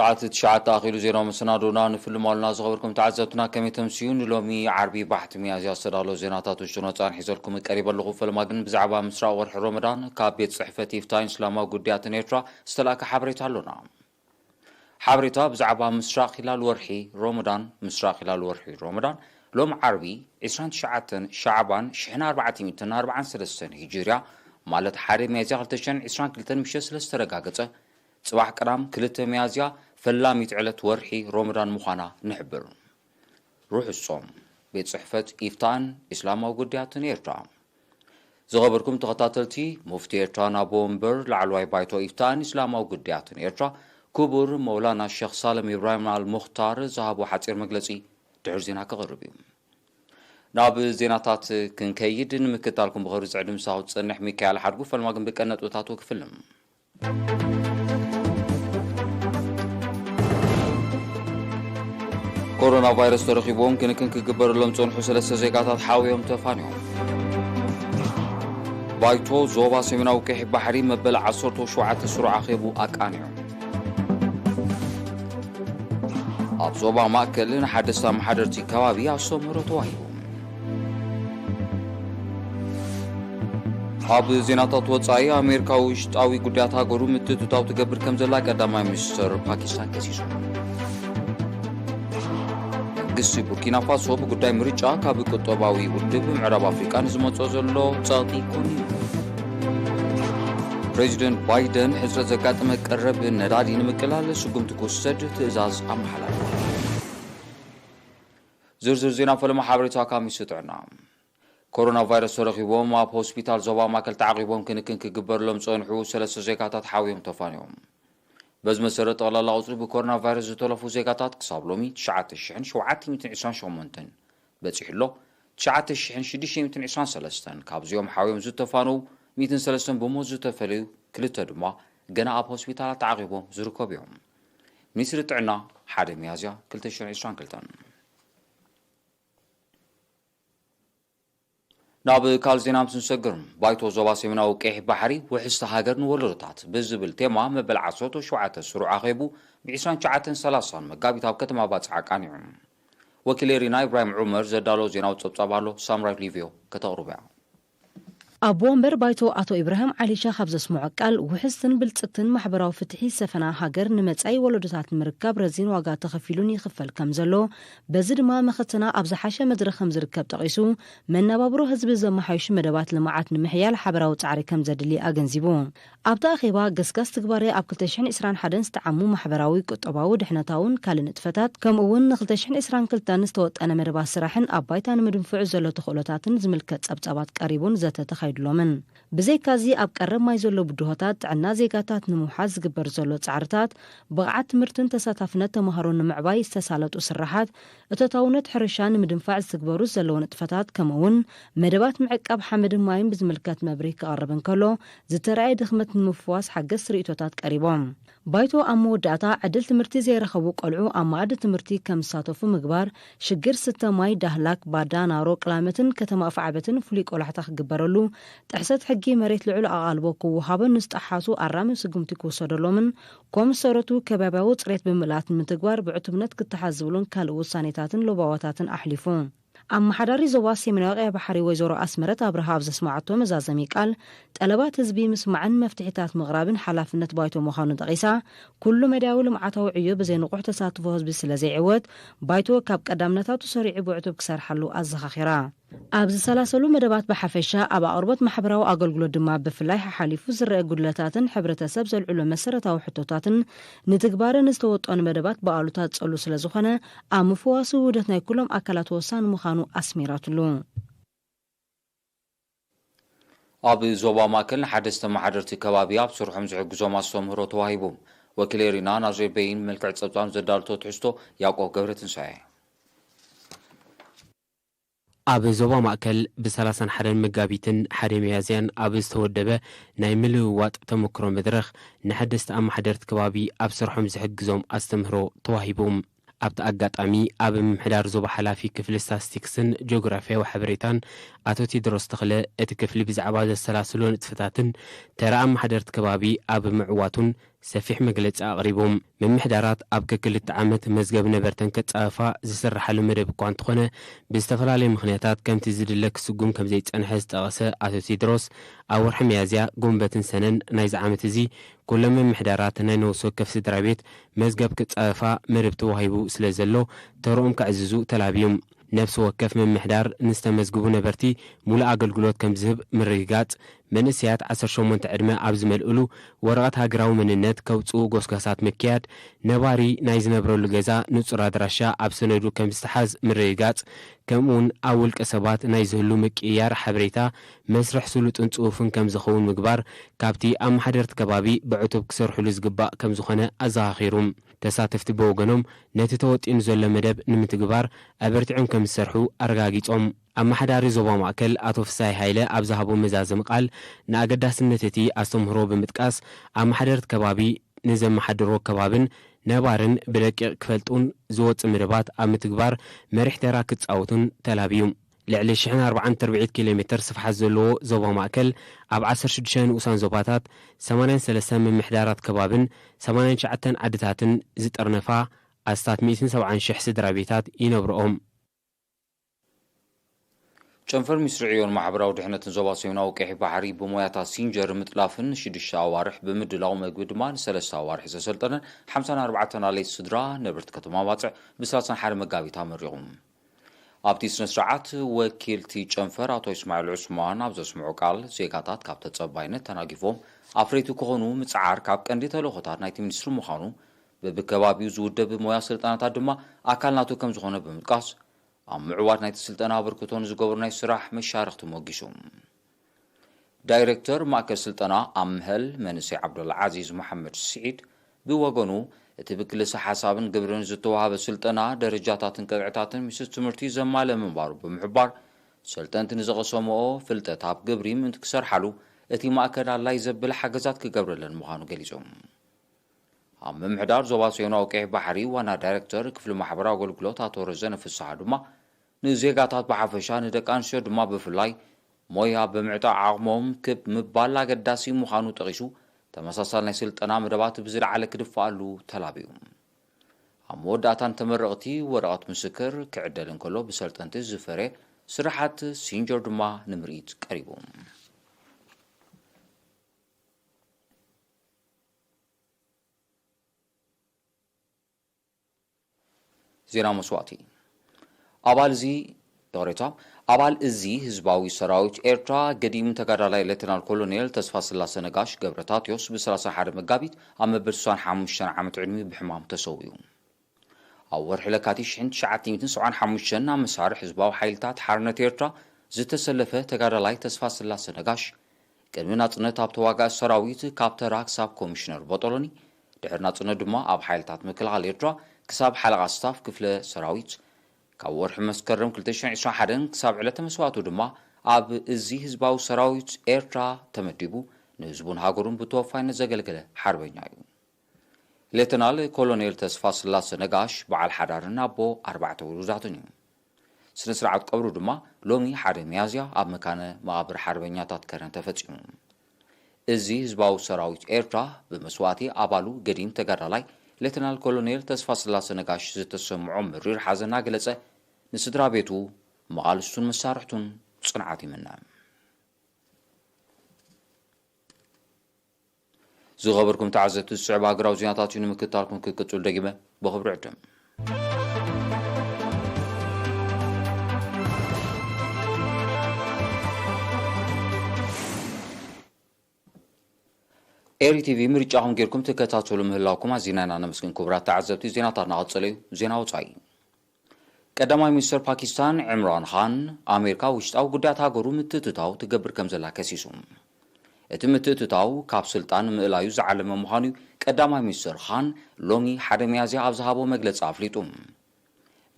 ساعات تشعة آخر زيرو مسنادونا نفيلم مالنا صغوركم تعزتنا كم تمسيون لومي عربي بحث ميازيا سرالو زيناتات وشتونا تان حيزلكم قريبا لغوف الماجن بزعبا مسرا ورح رمضان كابيت صحفة إفتاين سلاما قديات نيترا استلاك حبريتها لنا حبريتها بزعبا مسرا خلال ورحي رمضان مسرا خلال ورحي رمضان لوم عربي 29 شعبان شحنا 440 سلسن هجريا مالت حاري ميازيا غلتشن 22 مشي سلسة رقاقته صباح كرام كلتا ميازيا فلاميت علت ورحي رمضان مخانا نحبر روح الصوم بيت صحفة إفتان إسلام وقديات نيرتا زغبركم تغطاتلتي مفتي إرتانا بومبر لعلواي بايتو إفتان إسلام وقديات نيرتا كبر مولانا الشيخ سالم إبراهيم المختار زهابو حتير مجلسي تعرزينا كغربي ناب زيناتات كنكيد نمكتالكم بغير زعدم ساوت صنح ميكايل حرقو فالماقن بكنت وتاتو كفلم كورونا فيروس ترخيبهم كنكن كجبر لهم تنحو سلسة زيقاتات حاويهم تفانيهم بايتو زوبا سمينا وكيح بحري مبل عصرتو شوعات السرعة خيبو أكانيهم أب زوبا ماكلين حدثا محادرتي كوابي عصمرو تواهيهم أب زيناتات وطايا أمريكا وشتاوي قدياتها قرو متتو تاو تقبر كمزلا قداماي مستر باكستان كسيسو قصي بوركينا فاسو بقداي مريجا كابي قطباوي ودب معرب أفريقيا نزموتو زلو تاقي كوني بريزيدنت بايدن حزرة زكاة مقرب ندادي نمكلال سقم تكوسد تئزاز أمحلال زرزر زينا فلما حابريتا كامي ستعنا كورونا فيروس ترخيبهم واب هوسبيتال زوبا ماكل تعقيبهم كنكن كجبر لهم صنحو سلسة زكاتات حاويهم تفانيهم بز مسرت الله العصر بكورونا فيروس تلفو زكاتات قصابلومي 9,728 بتصيحلو 9,623 كابزيوم حاويهم زو تفانو 130 بموت زو تفليو كلتا دما جنا اب هوسبيتال تعقيبهم زركو بيهم منيسر طعنا حدا ميازيا 2022 ناب كالزينام سنسجرم بايتو زوبا سيمنا وكيح بحري وحستا هاجر نولرتات بزبل تيما مبل عصوتو شوعات السرعة غيبو بعسران شعاتن سلاسان مقابي تاب كتما باتسعاق عنيهم وكيلي رينا إبراهيم عمر زدالو زيناو تصبصابالو سامراي ليفيو كتغربع أبوامبر بايتو أتو إبراهيم علي شاخب زسمع قال وحسن بلتقتن محبراو فتحي سفنا هاجر نمتعي ولدتات مركب رزين واقع تخفيلون يخفل كمزلو بزد ما مختنا أبز حاشا مدرخ مزركب تقيسو من نبابرو هزب الزمحيش مدبات لمعات نمحيال حبراو تعري كمزد اللي أغنزيبون أبدا أخيبا قسقس تكباري أبكلتشحن إسران حدن ستعمو محبراوي قطباو دحنتاون كالن اتفتات كم أون نخلتشحن إسران كلتان استوت أنا مربا سراحن أبايتان مدنفع زلو تخولتاتن زملكت أبتابات قريبون زتا تخيد لومن بزي كازي أب قرب ما يزولو بدوهاتات عنا زيقاتات نموحاز قبر زولو تعرتات بقعات مرتن تساتفنت مهارون معباي استسالت وسرحات اتتاونت حرشان مدنفاع استقبارو زلون اتفتات كمون مدبات معقاب حمد ماين بزملكات مبريك قربن كلو زترعي دخمت المفواس حق سريتوتات قريبهم بايتو أمو داتا عدل تمرتي زي رخبو قلعو أما عدل تمرتي كم ساتوفو مقبار شجر ستة ماي دهلاك باردان رو قلامتن كتما أفعبتن فليك ولحتاق قبرلو تحسد حقي مريت لعلو أغالبوكو وهابن نستحاسو أرامي سقمتكو صدرلومن كوم سورتو كباباو تريت بملات من تقوار بعتمنت كتحزبلون كالو سانيتاتن لباواتاتن أحلفون أما حداري زواسي من واقع بحري وزورو أسمرت أبرها بزسماعتو مزازمي قال طلبات هزبي مسمعن مفتحتات مغرابن حلافنت بايتو مخانو دقيسا كل مداول معتو عيو بزي نقوح تساتفو هزبي سلازي عوات بايتو كاب قدامنتاتو سريع بعتو بكسار حلو أزخاخرا أبز سلاسلو مدبات بحفشة أبا أربط محبراو أقلقلو دما بفلاي حاليفو زرق قدلتاتن حبرة سبز العلو مسرة وحطوتاتن نتقبار نستوط أن مدبات بقالوتات سألو سلازوخنا أمفواسو ودتنا كلهم أكلات وصان مخانو أسميراتلو أبي زوبا ماكل حدثت محادرتي كبابيا بسرحهم زعق زوما سومهرو تواهيبوم وكليرينا ناجي بين ملكع تسبطان زدالتو تحستو ياقو قبرتن ساي أب زوبا مأكل بسلاسن حرن مقابيتن حرم يازيان أب استودبه نايملو وات تمكرو مدرخ نحدثت أم حدرت كبابي أب سرحهم زحق زوم أستمهرو تواهيبوم أب تأقاطامي أب محدار زوبا حلافي كفل ستاتستيكسن جغرافيا وحبريتان أتو تدرس تخلي اتكفلي بزعباز السلاسلون اتفتاتن ترى أم حدرت كبابي أب معواتن ሰፊሕ መግለፂ ኣቕሪቦም ምምሕዳራት ኣብ ከክልተ ዓመት መዝገብ ነበርተን ከፃፈፋ ዝስራሓሉ መደብ እኳ እንተኾነ ብዝተፈላለዩ ምኽንያታት ከምቲ ዝድለ ክስጉም ከም ዘይፀንሐ ዝጠቐሰ ኣቶ ቴድሮስ ኣብ ወርሒ መያዝያ ጉንበትን ሰነን ናይዚ ዓመት እዚ ኩሎም ምምሕዳራት ናይ ነፍሲ ወከፍ ስድራ ቤት መዝገብ ክፃፈፋ መደብ ተዋሂቡ ስለ ዘሎ ተርኦም ክዕዝዙ ተላብዮም ነፍሲ ወከፍ ምምሕዳር ንዝተመዝግቡ ነበርቲ ሙሉእ ኣገልግሎት ከም ዝህብ ምርግጋጽ መንእስያት 18 ዕድመ ኣብ ዝመልእሉ ወረቐት ሃገራዊ መንነት ከውፅኡ ጎስጓሳት ምክያድ ነባሪ ናይ ዝነብረሉ ገዛ ንጹር ኣድራሻ ኣብ ሰነዱ ከም ዝተሓዝ ምርግጋጽ ከምኡውን ኣብ ውልቀ ሰባት ናይ ዝህሉ ምቅያር ሓበሬታ መስርሕ ስሉጥን ጽሑፍን ከም ዝኸውን ምግባር ካብቲ ኣብ ማሕደርቲ ከባቢ ብዕቱብ ክሰርሕሉ ዝግባእ ከም ዝኾነ ኣዘኻኺሩም ተሳተፍቲ በወገኖም ነቲ ተወጢኑ ዘሎ መደብ ንምትግባር ኣበርቲዖም ከም ዝሰርሑ ኣረጋጊጾም ኣማሓዳሪ ዞባ ማእከል ኣቶ ፍሳይ ሃይለ ኣብ ዝሃቦ መዛዘም ቃል ንኣገዳስነት እቲ ኣስተምህሮ ብምጥቃስ ኣብ ማሕደርቲ ከባቢ ንዘመሓድሮ ከባብን ነባርን ብደቂቕ ክፈልጡን ዝወፅእ መደባት ኣብ ምትግባር መሪሕ ተራ ክጻወቱን ተላብዩ ልዕሊ 140 ኪሎ ሜትር ስፍሓት ዘለዎ ዞባ ማእከል ኣብ 16 ንኡሳን ዞባታት 83 ምምሕዳራት ከባብን 89 ዓድታትን ዝጠርነፋ ኣስታት 170,000 ስድራ ቤታት ይነብርኦም ጨንፈር ሚኒስትሪ ዕዮን ማሕበራዊ ድሕነትን ዞባ ሰሜናዊ ቀይሕ ባሕሪ ብሞያታት ሲንጀር ምጥላፍን 6 ኣዋርሕ ብምድላው ምግቢ ድማ ን3 ኣዋርሕ ዘሰልጠነን 54 ናለይቲ ስድራ ነበርቲ ከተማ ባፅዕ ብ31 መጋቢት ኣመሪቖም ኣብቲ ስነ ስርዓት ወኪልቲ ጨንፈር ኣቶ እስማኤል ዑስማን ኣብ ዘስምዑ ቃል ዜጋታት ካብ ተጸባይነት ተናጊፎም ኣፍረይቲ ክኾኑ ምጽዓር ካብ ቀንዲ ተልእኾታት ናይቲ ሚኒስትሪ ምዃኑ በብከባቢው ዝውደብ ሞያ ስልጠናታት ድማ ኣካል ናቱ ከም ዝኾነ ብምጥቃስ ኣብ ምዕዋት ናይቲ ስልጠና ኣበርክቶን ዝገበሩ ናይ ስራሕ መሻርክቲ ሞጊሶም ዳይሬክተር ማእከል ስልጠና ኣምህል መንእሰይ ዓብዱላ ዓዚዝ መሐመድ ስዒድ ብወገኑ እቲ ብክልሲ ሓሳብን ግብርን ዝተዋሃበ ስልጠና ደረጃታትን ቅጥዕታትን ምስ ትምህርቲ ዘማለ ምንባሩ ብምሕባር ሰልጠንቲ ንዘቐሰምኦ ፍልጠት ኣብ ግብሪ ምእንቲ ክሰርሓሉ እቲ ማእከል ኣድላይ ዘብል ሓገዛት ክገብረለን ምዃኑ ገሊፆም ኣብ ምምሕዳር ዞባ ሰሜናዊ ቀይሕ ባሕሪ ዋና ዳይሬክተር ክፍሊ ማሕበራዊ ኣገልግሎት ኣቶ ረዘነ ፍስሓ ድማ ንዜጋታት ብሓፈሻ ንደቂ ኣንስትዮ ድማ ብፍላይ ሞያ ብምዕጣቕ ዓቕሞም ክብ ምባል ኣገዳሲ ምዃኑ ጠቒሱ ተመሳሳሊ ናይ ስልጠና መደባት ብዝለዓለ ክድፋኣሉ ተላብዩ ኣብ መወዳእታን ተመረቕቲ ወረቐት ምስክር ክዕደል እንከሎ ብሰልጠንቲ ዝፈረ ስራሓት ሲንጀር ድማ ንምርኢት ቀሪቡ ዜና መስዋዕቲ አባል እዚ ህዝባዊ ሰራዊት ኤርትራ ገዲም ተጋዳላይ ሌተናል ኮሎኔል ተስፋ ስላሴ ነጋሽ ገብረታትዮስ ብ31 መጋቢት ኣብ መበል 65 ዓመት ዕድሜ ብሕማም ተሰውዩ ኣብ ወርሒ ለካቲት 1975 ኣብ መሳርሒ ህዝባዊ ሓይልታት ሓርነት ኤርትራ ዝተሰለፈ ተጋዳላይ ተስፋ ስላሴ ነጋሽ ቅድሚ ናጽነት ኣብ ተዋጋእ ሰራዊት ካብ ተራ ክሳብ ኮሚሽነር ቦጦሎኒ ድሕሪ ናጽነት ድማ ኣብ ሓይልታት ምክልኻል ኤርትራ ክሳብ ሓለቓ ስታፍ ክፍለ ሰራዊት ካብ ወርሒ መስከረም 2021 ክሳብ ዕለተ መስዋዕቱ ድማ ኣብ እዚ ህዝባዊ ሰራዊት ኤርትራ ተመዲቡ ንህዝቡን ሃገሩን ብተወፋይነት ዘገልገለ ሓርበኛ እዩ ሌተናል ኮሎኔል ተስፋ ስላሴ ነጋሽ በዓል ሓዳርን ኣቦ 4 ውሉዳትን እዩ ስነ ስርዓት ቀብሩ ድማ ሎሚ 1 ሚያዝያ ኣብ መካነ መቓብር ሓርበኛታት ከረን ተፈጺሙ እዚ ህዝባዊ ሰራዊት ኤርትራ ብመስዋዕቲ ኣባሉ ገዲም ተጋዳላይ ሌተናል ኮሎኔል ተስፋ ስላሴ ነጋሽ ዝተሰምዖ ምሪር ሓዘና ገለጸ ንስድራ ቤቱ መቓልስቱን መሳርሕቱን ጽንዓት ይምነ ዝኸበርኩም ተዓዘብቲ ዝስዕብ ሃገራዊ ዜናታት ንምክትታልኩም ክቅጽሉ ደጊመ ብኽብሪ ዕድም ኤሪ ቲቪ ምርጫኹም ጌርኩም ትከታተሉ ምህላውኩም ኣዚናና ነመስግን ክቡራት ተዓዘብቲ ዜናታት ናቐጸለ እዩ ዜና ወጻኢ ቀዳማይ ሚኒስትር ፓኪስታን ዕምራን ኻን ኣሜሪካ ውሽጣዊ ጉዳያት ሃገሩ ምትእትታው ትገብር ከም ዘላ ከሲሱ እቲ ምትእትታው ካብ ስልጣን ምእላዩ ዝዓለመ ምዃኑ ቀዳማይ ሚኒስትር ኻን ሎሚ 1 ሚያዝያ ኣብ ዝሃቦ መግለጺ ኣፍሊጡ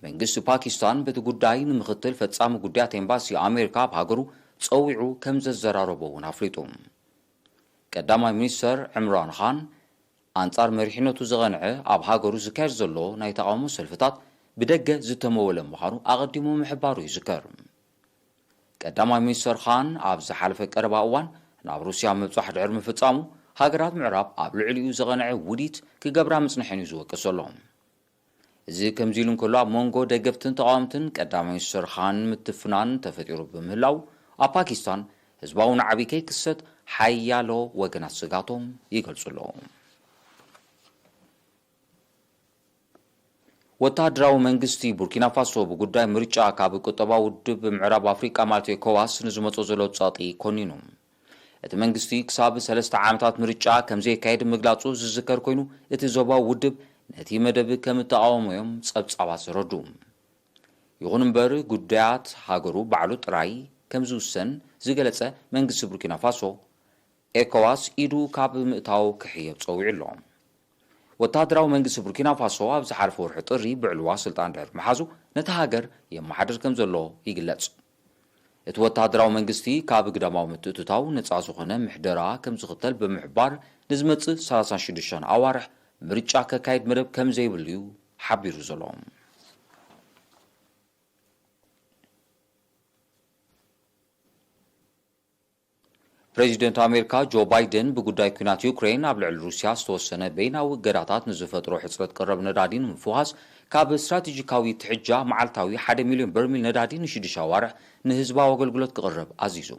መንግስቲ ፓኪስታን በቲ ጉዳይ ንምኽትል ፈጻሚ ጉዳያት ኤምባሲ ኣሜሪካ ኣብ ሃገሩ ጸዊዑ ከም ዘዘራረቦ እውን ኣፍሊጡ ቀዳማይ ሚኒስትር ዕምራን ኻን ኣንጻር መሪሕነቱ ዝቐንዐ ኣብ ሃገሩ ዝካየድ ዘሎ ናይ ተቃውሞ ሰልፍታት ብደገ ዝተመወለ ምዃኑ ኣቐዲሙ ምሕባሩ ይዝከር ቀዳማይ ሚኒስትር ኻን ኣብ ዝሓለፈ ቀረባ እዋን ናብ ሩስያ ምብጻሕ ድሕሪ ምፍጻሙ ሃገራት ምዕራብ ኣብ ልዕሊኡ ዘቐንዐ ውዲት ክገብራ ምጽንሐን እዩ ዝወቀሰሎም። እዚ ከምዚ ኢሉ እንከሎ ኣብ መንጎ ደገፍትን ተቃወምትን ቀዳማይ ሚኒስትር ኻን ምትፍናን ተፈጢሩ በምህላው ኣብ ፓኪስታን ህዝባዊ ዓብዪ ከይክሰት ሓያሎ ወገናት ስጋቶም ይገልጹሎም። ወታደራዊ መንግስቲ ቡርኪና ፋሶ ብጉዳይ ምርጫ ካብ ቁጠባ ውድብ ምዕራብ ኣፍሪቃ ማለት ኤኮዋስ ንዝመጾ ዘሎ ጸቕጢ ኮኒኑ እቲ መንግስቲ ክሳብ 3 ዓመታት ምርጫ ከም ዘካየድ ምግላጹ ዝዝከር ኮይኑ እቲ ዞባዊ ውድብ ነቲ መደብ ከም ተቃወሞም ጸብጻባት ዝረዱ ይኹን እምበር ጉዳያት ሃገሩ ባዕሉ ጥራይ ከም ዝውሰን ዝገለጸ መንግስቲ ቡርኪና ፋሶ ኤኮዋስ ኢዱ ካብ ምእታው ክሕየብ ጸዊዑ ኣሎ። ወታደራዊ መንግስቲ ቡርኪና ፋሶ ኣብ ዝሓለፈ ወርሒ ጥሪ ብዕልዋ ስልጣን ድሕሪ መሓዙ ነቲ ሃገር የመሓድር ከም ዘሎ ይግለጽ። እቲ ወታደራዊ መንግስቲ ካብ ግዳማዊ ምትእትታው ነጻ ዝኾነ ምሕደራ ከም ዝኽተል ብምሕባር ንዝመጽእ 36 ኣዋርሕ ምርጫ ከካይድ መደብ ከም ዘይብሉ ሓቢሩ ዘሎ። ፕሬዚደንት ኣሜሪካ ጆ ባይደን ብጉዳይ ኩናት ዩክሬን ኣብ ልዕሊ ሩስያ ዝተወሰነ በይናዊ እገዳታት ንዝፈጥሮ ሕፅረት ቀረብ ነዳዲ ንምፍዋስ ካብ ስትራቴጂካዊ ትሕጃ መዓልታዊ 1 ሚልዮን በርሚል ነዳዲ ን6 ኣዋርሕ ንህዝባዊ ኣገልግሎት ክቕርብ ኣዚዙ።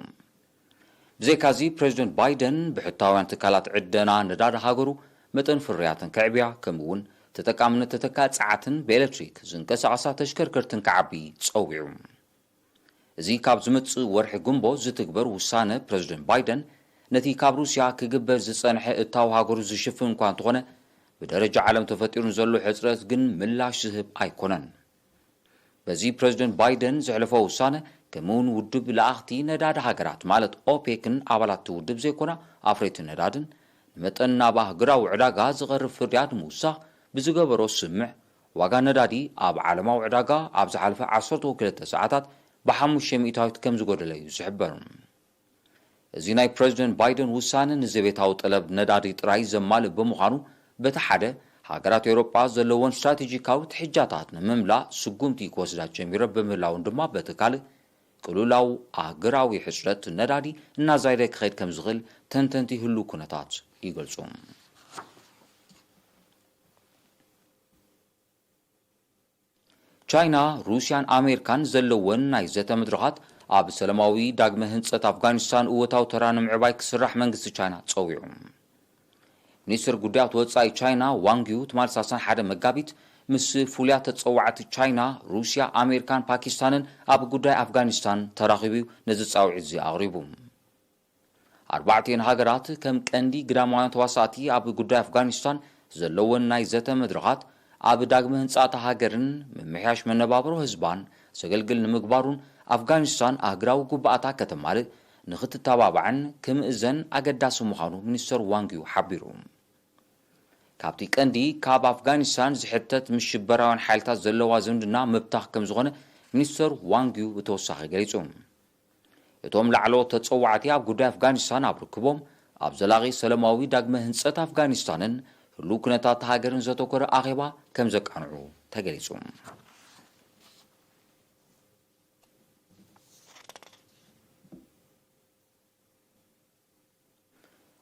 ብዘይካዚ ፕሬዚደንት ባይደን ብሕታውያን ትካላት ዕደና ነዳዲ ሃገሩ መጠን ፍርያትን ከዕብያ ከምኡውን ተጠቃምነት ተተካል ጸዓትን ብኤሌክትሪክ ዝንቀሳቐሳ ተሽከርከርትን ክዓቢ ጸዊዑ። እዚ ካብ ዝመጽእ ወርሒ ጉንቦ ዝትግበር ውሳነ ፕሬዚደንት ባይደን ነቲ ካብ ሩስያ ክግበር ዝጸንሐ እታው ሃገሩ ዝሽፍን እኳ እንተኾነ ብደረጃ ዓለም ተፈጢሩ ዘሎ ሕፅረት ግን ምላሽ ዝህብ ኣይኮነን። በዚ ፕሬዚደንት ባይደን ዘሕለፈ ውሳነ ከምኡውን ውድብ ለኣኽቲ ነዳዲ ሃገራት ማለት ኦፔክን ኣባላት ውድብ ዘይኮና ኣፍሬት ነዳድን ንመጠን ናብ ሃገራዊ ዕዳጋ ዝቐርብ ፍርያት ምውሳኽ ብዝገበሮ ስምዕ ዋጋ ነዳዲ ኣብ ዓለማዊ ዕዳጋ ኣብ ዝሓለፈ 12 ሰዓታት ብ500 ከም ዝጎደለ እዩ ዝሕበር። እዚ ናይ ፕሬዚደንት ባይደን ውሳነ ንዘቤታዊ ጠለብ ነዳዲ ጥራይ ዘማልእ ብምዃኑ በቲ ሓደ ሃገራት ኤውሮጳ ዘለዎን ስትራቴጂካዊ ትሕጃታት ንምምላእ ስጉምቲ ክወስዳ ጀሚረ በምህላውን ድማ በቲ ካልእ ቅልውላው ሃገራዊ ሕፅረት ነዳዲ እናዛይደ ክኸይድ ከም ዝኽእል ተንተንቲ ህሉ ኩነታት ይገልጹ። ቻይና ሩስያን ኣሜሪካን ዘለወን ናይ ዘተ መድረኻት ኣብ ሰላማዊ ዳግመ ህንጸት ኣፍጋኒስታን እወታዊ ተራ ንምዕባይ ክስራሕ መንግስቲ ቻይና ጸዊዑ። ሚኒስትር ጉዳያት ወጻኢ ቻይና ዋንጊው ትማል 31 መጋቢት ምስ ፍሉያት ተጸዋዕቲ ቻይና ሩስያ ኣሜሪካን ፓኪስታንን ኣብ ጉዳይ ኣፍጋኒስታን ተራኺቡ ነዚ ጻውዒት እዚ ኣቕሪቡ። ኣርባዕተን ሃገራት ከም ቀንዲ ግዳማውያን ተዋሳእቲ ኣብ ጉዳይ ኣፍጋኒስታን ዘለወን ናይ ዘተ መድረኻት ኣብ ዳግመ ህንጻት ሃገርን ምምሕያሽ መነባብሮ ህዝባን ዘገልግል ንምግባሩን ኣፍጋኒስታን ኣህግራዊ ጉባኣታ ከተማልእ ንኽትተባብዕን ክምእዘን ኣገዳሲ ምዃኑ ሚኒስትር ዋንጊው ሓቢሩ። ካብቲ ቀንዲ ካብ ኣፍጋኒስታን ዝሕተት ምስ ሽበራውያን ሓይልታት ዘለዋ ዝምድና ምብታኽ ከም ዝኾነ ሚኒስትር ዋንጊው ብተወሳኺ ገሊጹ። እቶም ላዕለዎት ተጸዋዕቲ ኣብ ጉዳይ ኣፍጋኒስታን ኣብ ርክቦም ኣብ ዘላቒ ሰላማዊ ዳግመ ህንጸት ኣፍጋኒስታንን ህሉ ኩነታት ሃገርን ዘተኮረ ኣኼባ ከም ዘቃንዑ ተገሊጹ።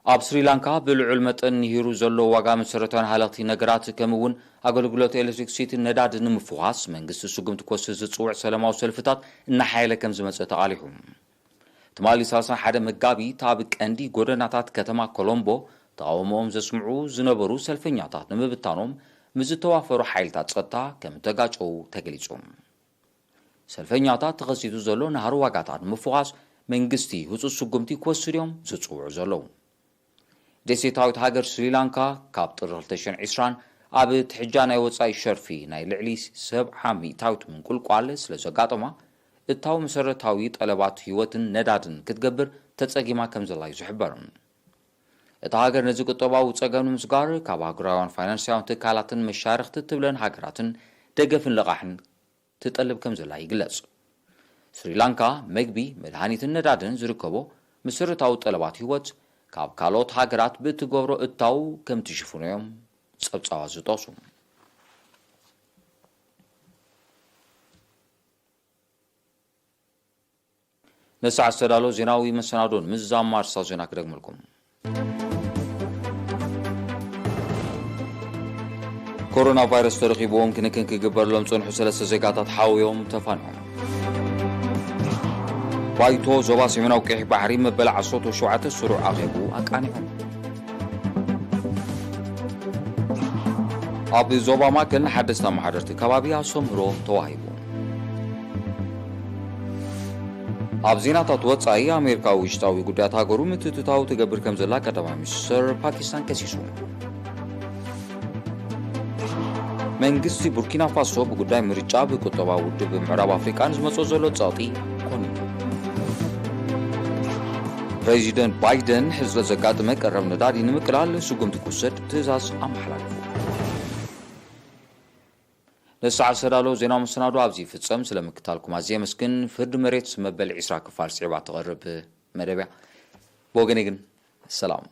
ኣብ ስሪላንካ ብልዑል መጠን ንሂሩ ዘሎ ዋጋ መሰረታዊ ሃለኽቲ ነገራት ከምኡውን ኣገልግሎት ኤሌክትሪክሲቲ ነዳዲ ንምፍዋስ መንግስቲ ስጉምቲ ክወስድ ዝጽውዕ ሰላማዊ ሰልፍታት እናሓየለ ከም ዝመጸ ተቓሊሑ። ትማሊ 31 መጋቢት ኣብ ቀንዲ ጎደናታት ከተማ ኮሎምቦ ተቃውሞኦም ዘስምዑ ዝነበሩ ሰልፈኛታት ንምብታኖም ምዝተዋፈሩ ሓይልታት ጸጥታ ከም ተጋጨው ተገሊጹ። ሰልፈኛታት ተኸሲቱ ዘሎ ናሃሩ ዋጋታት ንምፍዋስ መንግስቲ ህጹጽ ስጉምቲ ክወስድ እዮም ዝጽውዑ ዘለዉ። ደሴታዊት ሃገር ስሪላንካ ካብ ጥሪ 2020 ኣብ ትሕጃ ናይ ወጻኢ ሸርፊ ናይ ልዕሊ 70 ሚእታዊት ምንቁልቋል ስለ ዘጋጠማ እታዊ መሰረታዊ ጠለባት ህይወትን ነዳድን ክትገብር ተጸጊማ ከም ዘላ እዩ ዝሕበር። እታ ሃገር ነዚ ቁጠባዊ ጸገም ንምስጋር ካብ ሃገራውያን ፋይናንሳውያን ትካላትን መሻርክቲ ትብለን ሃገራትን ደገፍን ልቓሕን ትጠልብ ከም ዘላ ይግለጽ። ስሪላንካ መግቢ መድሃኒትን ነዳድን ዝርከቦ መሰረታዊ ጠለባት ህይወት ካብ ካልኦት ሃገራት ብእትገብሮ እታው ከም ትሽፍኑ እዮም ጸብጻባት ዝጠቕሱ። ነሳዕ ዝተዳሎ ዜናዊ መሰናዶን ምዛማር ሳው ዜና ክደግመልኩም። كورونا فيروس ترقيبهم كنكن كجبر لهم صنحوا 3 زيقاتات حاويهم تفانعوا بايتو زوبا سيمنا وكيح بحري مبلع صوت وشوعات السروع أغيبو أكانهم أبي زوبا ما كان حدثنا محاضرة كبابي أصمرو تواهيبو أبزينا تطوات أي أمريكا ويشتاوي قدات هاقرو متتتاو تقبر كمزلا كتبا مصر باكستان كسيسون منغسي بوركينا فاسو بقداي مريچا بقطبا ود بمعرب أفريقا نزمصو زلو تصاطي كوني بريزيدنت بايدن حزب زكاة مقرب ندادي نمقلال سقوم تكوسد تزاز أمحلالفو لساعة سرالو زينا مسنادو أبزي فتصم سلمكتالكم عزيزي مسكن فرد مريت مبل عسرا كفار سعبا تغرب مدبع بوغنيغن السلام